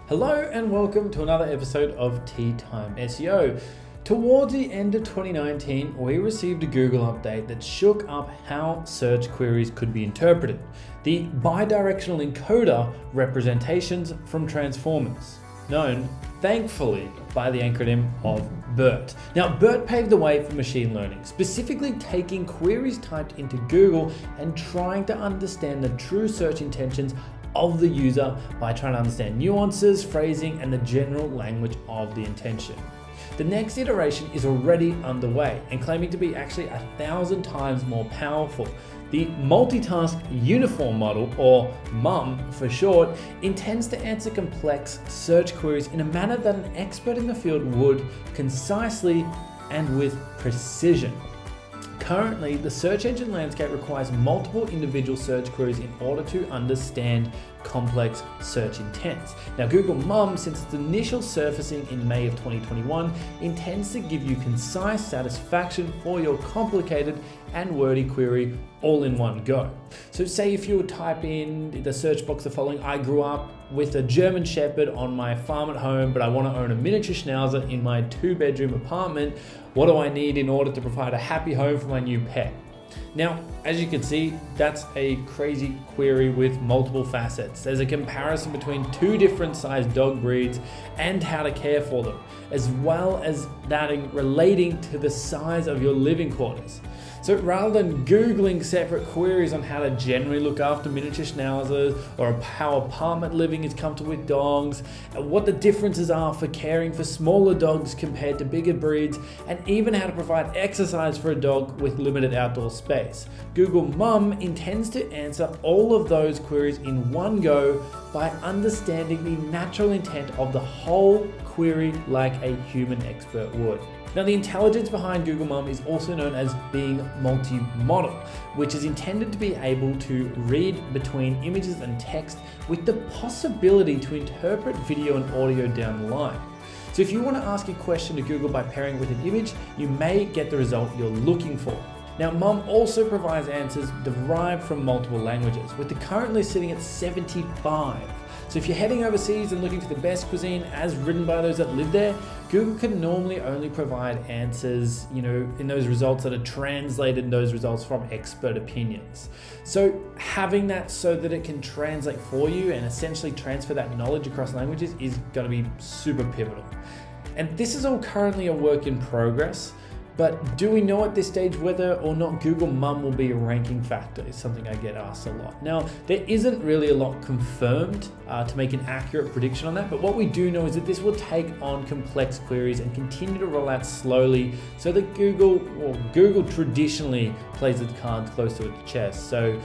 Hello and welcome to another episode of Time SEO. Towards the end of 2019, we received a Google update that shook up how search queries could be interpreted. The bidirectional encoder representations from transformers, known, thankfully, by the acronym of BERT. Now, BERT paved the way for machine learning, specifically taking queries typed into Google and trying to understand the true search intentions of the user by trying to understand nuances, phrasing, and the general language of the intention. The next iteration is already underway and claiming to be actually 1,000 times more powerful. The multitask uniform model, or MUM for short, intends to answer complex search queries in a manner that an expert in the field would, concisely and with precision. Currently, the search engine landscape requires multiple individual search queries in order to understand complex search intents. Now, Google MUM, since its initial surfacing in May of 2021, intends to give you concise satisfaction for your complicated and wordy query all in one go. So say if you would type in the search box the following: I grew up with a German Shepherd on my farm at home, but I want to own a miniature Schnauzer in my 2-bedroom apartment. What do I need in order to provide a happy home for my new pet? Now, as you can see, that's a crazy query with multiple facets. There's a comparison between 2 different sized dog breeds and how to care for them, as well as that relating to the size of your living quarters. So rather than Googling separate queries on how to generally look after miniature Schnauzers, or how apartment living is comfortable with dogs, and what the differences are for caring for smaller dogs compared to bigger breeds, and even how to provide exercise for a dog with limited outdoor space, Google MUM intends to answer all of those queries in one go by understanding the natural intent of the whole query like a human expert would. Now, the intelligence behind Google MUM is also known as being multi-modal, which is intended to be able to read between images and text with the possibility to interpret video and audio down the line. So if you want to ask a question to Google by pairing it with an image, you may get the result you're looking for. Now, MUM also provides answers derived from multiple languages, with the current list sitting at 75. So if you're heading overseas and looking for the best cuisine as written by those that live there, Google can normally only provide answers, in those results that are translated those results from expert opinions. So having that so that it can translate for you and essentially transfer that knowledge across languages is going to be super pivotal. And this is all currently a work in progress. But do we know at this stage whether or not Google MUM will be a ranking factor? Is something I get asked a lot. Now, there isn't really a lot confirmed to make an accurate prediction on that, but what we do know is that this will take on complex queries and continue to roll out slowly so that Google traditionally plays its cards close to its chest. So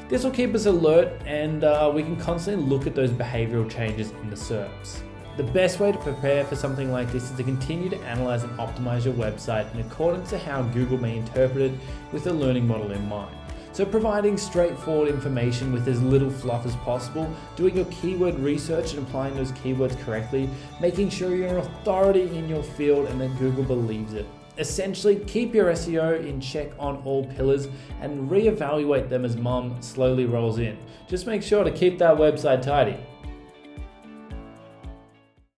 this will keep us alert, and we can constantly look at those behavioral changes in the SERPs. The best way to prepare for something like this is to continue to analyze and optimize your website in accordance to how Google may interpret it with a learning model in mind. So providing straightforward information with as little fluff as possible, doing your keyword research and applying those keywords correctly, making sure you're an authority in your field and that Google believes it. Essentially, keep your SEO in check on all pillars and reevaluate them as MUM slowly rolls in. Just make sure to keep that website tidy.